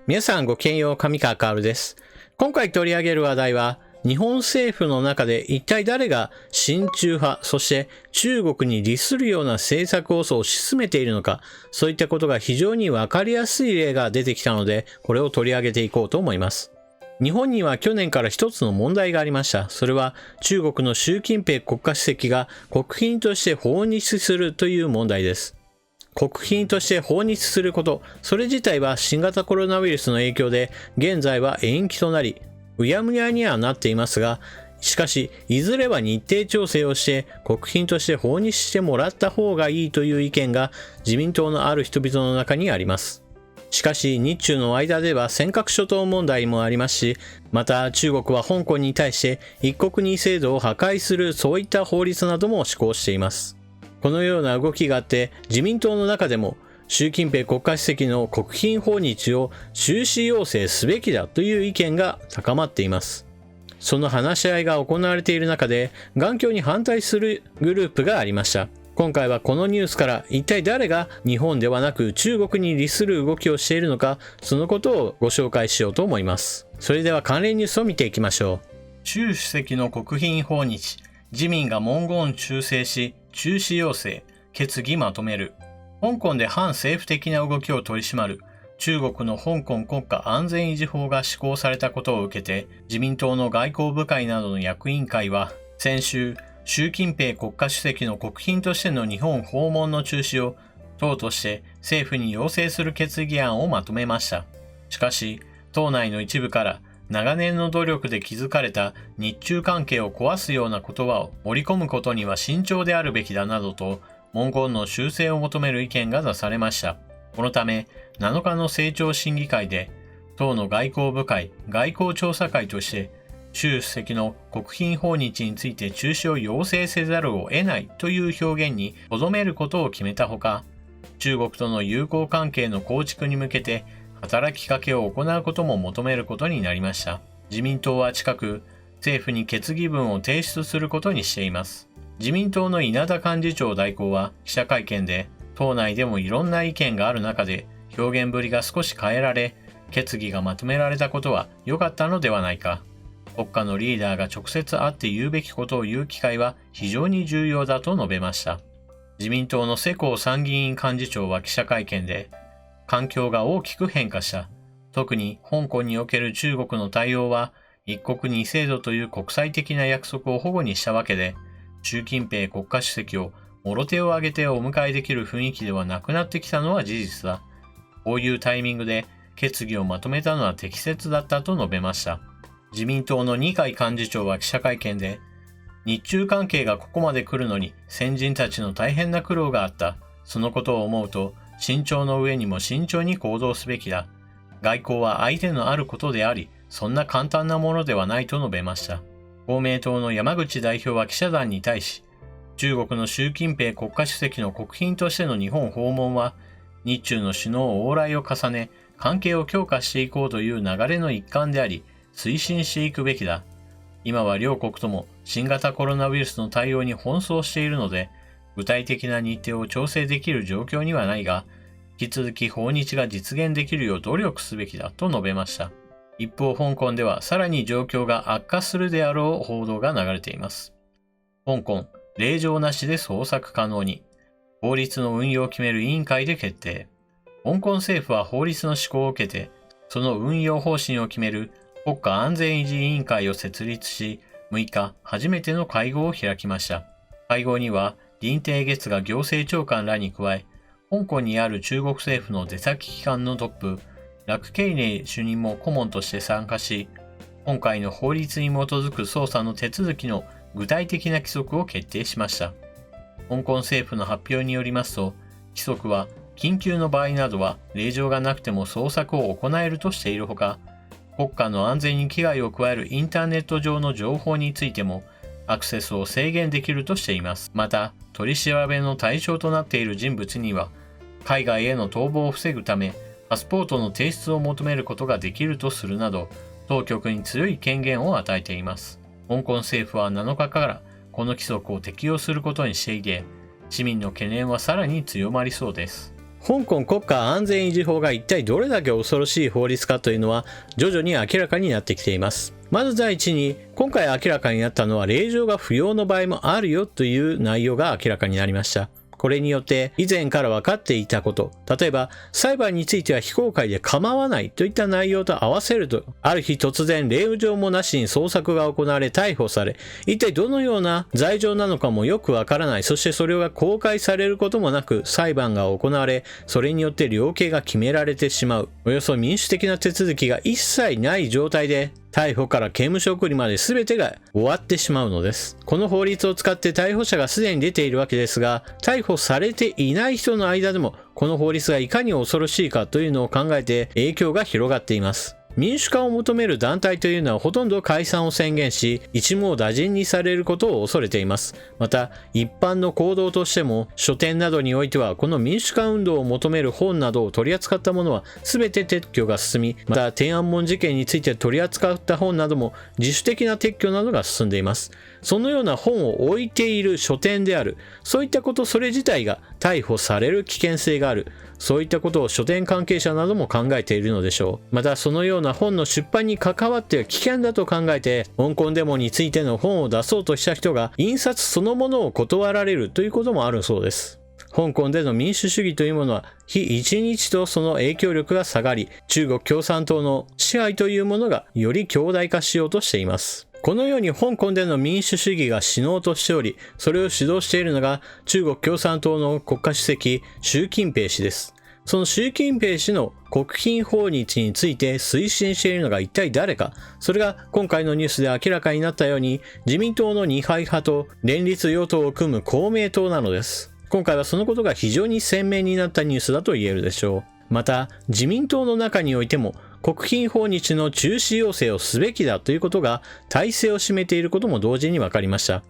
皆さんごきげんよう、上川かおるです。今回取り上げる話題は、日本政府の中で一体誰が親中派、そして中国に利するような政策を推し進めているのか、そういったことが非常にわかりやすい例が出てきたので、これを取り上げていこうと思います。日本には去年から一つの問題がありました。それは中国の習近平国家主席が国賓として訪日するという問題です。国賓として訪日すること、それ自体は新型コロナウイルスの影響で現在は延期となり、うやむやにはなっていますが、しかしいずれは日程調整をして国賓として訪日してもらった方がいいという意見が自民党のある人々の中にあります。しかし日中の間では尖閣諸島問題もありますし、また中国は香港に対して一国二制度を破壊するそういった法律なども施行しています。このような動きがあって自民党の中でも習近平国家主席の国賓訪日を中止要請すべきだという意見が高まっています。その話し合いが行われている中で頑強に反対するグループがありました。今回はこのニュースから一体誰が日本ではなく中国に利する動きをしているのか、そのことをご紹介しようと思います。それでは関連ニュースを見ていきましょう。習主席の国賓訪日、自民が文言修正し中止要請、決議まとめる。香港で反政府的な動きを取り締まる中国の香港国家安全維持法が施行されたことを受けて、自民党の外交部会などの役員会は先週、習近平国家主席の国賓としての日本訪問の中止を党として政府に要請する決議案をまとめました。しかし、党内の一部から長年の努力で築かれた日中関係を壊すような言葉を盛り込むことには慎重であるべきだなどと文言の修正を求める意見が出されました。このため7日の政調審議会で党の外交部会、外交調査会として習主席の国賓訪日について中止を要請せざるを得ないという表現に留めることを決めたほか、中国との友好関係の構築に向けて働きかけを行うことも求めることになりました。自民党は近く政府に決議文を提出することにしています。自民党の稲田幹事長代行は記者会見で、党内でもいろんな意見がある中で表現ぶりが少し変えられ、決議がまとめられたことは良かったのではないか。国家のリーダーが直接会って言うべきことを言う機会は非常に重要だと述べました。自民党の世耕参議院幹事長は記者会見で、環境が大きく変化した。特に香港における中国の対応は、一国二制度という国際的な約束を反故にしたわけで、習近平国家主席をもろ手を挙げてお迎えできる雰囲気ではなくなってきたのは事実だ。こういうタイミングで決議をまとめたのは適切だったと述べました。自民党の二階幹事長は記者会見で、日中関係がここまで来るのに先人たちの大変な苦労があった。そのことを思うと、慎重の上にも慎重に行動すべきだ。外交は相手のあることであり、そんな簡単なものではないと述べました。公明党の山口代表は記者団に対し、中国の習近平国家主席の国賓としての日本訪問は、日中の首脳往来を重ね、関係を強化していこうという流れの一環であり、推進していくべきだ。今は両国とも新型コロナウイルスの対応に奔走しているので、具体的な日程を調整できる状況にはないが、引き続き訪日が実現できるよう努力すべきだと述べました。一方、香港ではさらに状況が悪化するであろう報道が流れています。香港、令状なしで捜索可能に。法律の運用を決める委員会で決定。香港政府は法律の施行を受けて、その運用方針を決める国家安全維持委員会を設立し、6日、初めての会合を開きました。会合には、林鄭月娥行政長官らに加え、香港にある中国政府の出先機関のトップ、楽慶寧主任も顧問として参加し、今回の法律に基づく捜査の手続きの具体的な規則を決定しました。香港政府の発表によりますと、規則は緊急の場合などは令状がなくても捜索を行えるとしているほか、国家の安全に危害を加えるインターネット上の情報についてもアクセスを制限できるとしています。また、取り調べの対象となっている人物には、海外への逃亡を防ぐため、パスポートの提出を求めることができるとするなど、当局に強い権限を与えています。香港政府は7日からこの規則を適用することにしていて、市民の懸念はさらに強まりそうです。香港国家安全維持法が一体どれだけ恐ろしい法律かというのは徐々に明らかになってきています。まず第一に、今回明らかになったのは令状が不要の場合もあるよという内容が明らかになりました。これによって以前から分かっていたこと、例えば裁判については非公開で構わないといった内容と合わせると、ある日突然令状もなしに捜索が行われ逮捕され、一体どのような罪状なのかもよくわからない、そしてそれが公開されることもなく裁判が行われ、それによって量刑が決められてしまう、およそ民主的な手続きが一切ない状態で逮捕から刑務所送りまで全てが終わってしまうのです。この法律を使って逮捕者がすでに出ているわけですが、逮捕されていない人の間でもこの法律がいかに恐ろしいかというのを考えて影響が広がっています。民主化を求める団体というのはほとんど解散を宣言し、一網打尽にされることを恐れています。また、一般の行動としても、書店などにおいては、この民主化運動を求める本などを取り扱ったものは全て撤去が進み、また、天安門事件について取り扱った本なども自主的な撤去などが進んでいます。そのような本を置いている書店である、そういったことそれ自体が逮捕される危険性がある、そういったことを書店関係者なども考えているのでしょう。またそのような本の出版に関わっては危険だと考えて、香港デモについての本を出そうとした人が印刷そのものを断られるということもあるそうです。香港での民主主義というものは日一日とその影響力が下がり、中国共産党の支配というものがより強大化しようとしています。このように香港での民主主義が死のうとしており、それを主導しているのが中国共産党の国家主席習近平氏です。その習近平氏の国賓訪日について推進しているのが一体誰か、それが今回のニュースで明らかになったように、自民党の二階派と連立与党を組む公明党なのです。今回はそのことが非常に鮮明になったニュースだと言えるでしょう。また、自民党の中においても、国賓訪日の中止要請をすべきだということが大勢を占めていることも同時に分かりました。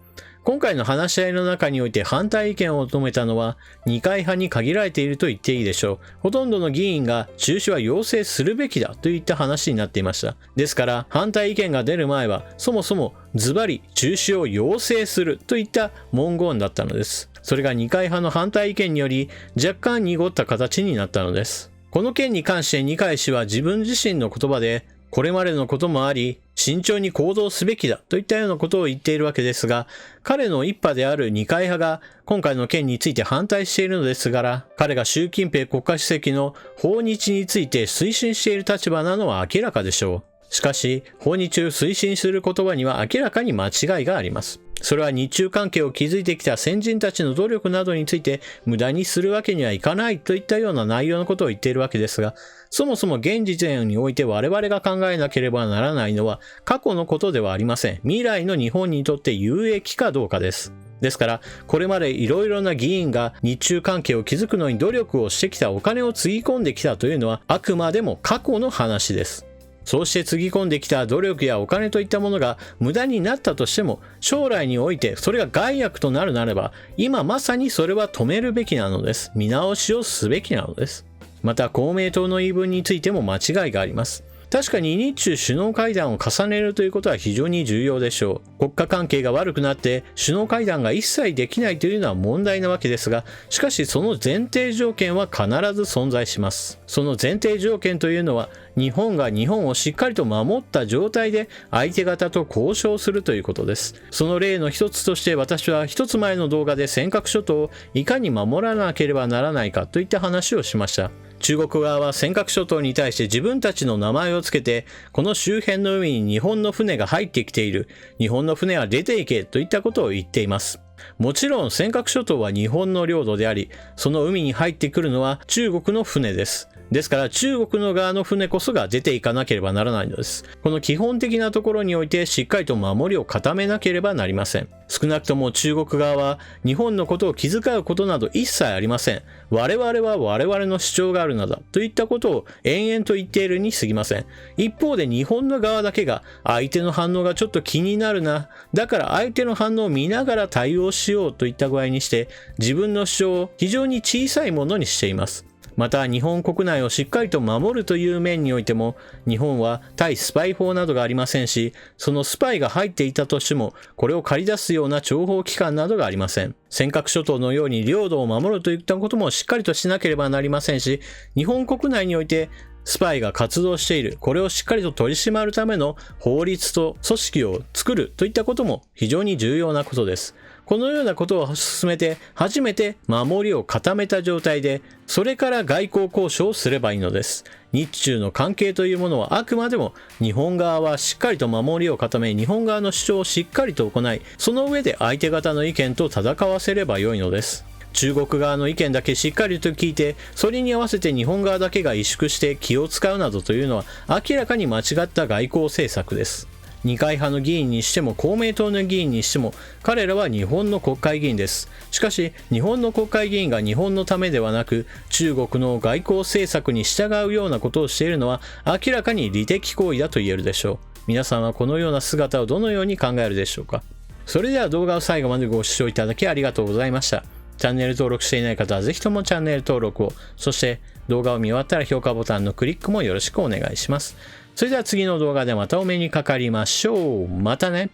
今回の話し合いの中において反対意見を求めたのは二階派に限られていると言っていいでしょう。ほとんどの議員が中止は要請するべきだといった話になっていました。ですから反対意見が出る前はそもそもズバリ中止を要請するといった文言だったのです。それが二階派の反対意見により若干濁った形になったのです。この件に関して二階氏は自分自身の言葉で、これまでのこともあり、慎重に行動すべきだといったようなことを言っているわけですが、彼の一派である二階派が今回の件について反対しているのですから、彼が習近平国家主席の訪日について推進している立場なのは明らかでしょう。しかし、訪日を推進する言葉には明らかに間違いがあります。それは日中関係を築いてきた先人たちの努力などについて無駄にするわけにはいかないといったような内容のことを言っているわけですが、そもそも現時点において我々が考えなければならないのは過去のことではありません。未来の日本にとって有益かどうかです。ですから、これまでいろいろな議員が日中関係を築くのに努力をしてきたお金をつぎ込んできたというのはあくまでも過去の話です。そうしてつぎ込んできた努力やお金といったものが無駄になったとしても、将来においてそれが害悪となるならば、今まさにそれは止めるべきなのです。見直しをすべきなのです。また公明党の言い分についても間違いがあります。確かに日中首脳会談を重ねるということは非常に重要でしょう。国家関係が悪くなって首脳会談が一切できないというのは問題なわけですが、しかしその前提条件は必ず存在します。その前提条件というのは、日本が日本をしっかりと守った状態で相手方と交渉するということです。その例の一つとして私は一つ前の動画で尖閣諸島をいかに守らなければならないかといった話をしました。中国側は尖閣諸島に対して自分たちの名前をつけて、この周辺の海に日本の船が入ってきている、日本の船は出ていけといったことを言っています。もちろん尖閣諸島は日本の領土であり、その海に入ってくるのは中国の船です。ですから中国の側の船こそが出ていかなければならないのです。この基本的なところにおいてしっかりと守りを固めなければなりません。少なくとも中国側は日本のことを気遣うことなど一切ありません。我々は我々の主張があるのだといったことを延々と言っているに過ぎません。一方で日本の側だけが相手の反応がちょっと気になるな、だから相手の反応を見ながら対応しようといった具合にして自分の主張を非常に小さいものにしています。また日本国内をしっかりと守るという面においても、日本は対スパイ法などがありませんし、そのスパイが入っていたとしても、これを借り出すような諜報機関などがありません。尖閣諸島のように領土を守るといったこともしっかりとしなければなりませんし、日本国内においてスパイが活動している、これをしっかりと取り締まるための法律と組織を作るといったことも非常に重要なことです。このようなことを進めて、初めて守りを固めた状態で、それから外交交渉をすればいいのです。日中の関係というものはあくまでも、日本側はしっかりと守りを固め、日本側の主張をしっかりと行い、その上で相手方の意見と戦わせればよいのです。中国側の意見だけしっかりと聞いて、それに合わせて日本側だけが萎縮して気を使うなどというのは、明らかに間違った外交政策です。二階派の議員にしても公明党の議員にしても、彼らは日本の国会議員です。しかし、日本の国会議員が日本のためではなく、中国の外交政策に従うようなことをしているのは、明らかに利敵行為だと言えるでしょう。皆さんはこのような姿をどのように考えるでしょうか。それでは動画を最後までご視聴いただきありがとうございました。チャンネル登録していない方はぜひともチャンネル登録を、そして動画を見終わったら評価ボタンのクリックもよろしくお願いします。それでは次の動画でまたお目にかかりましょう。またね。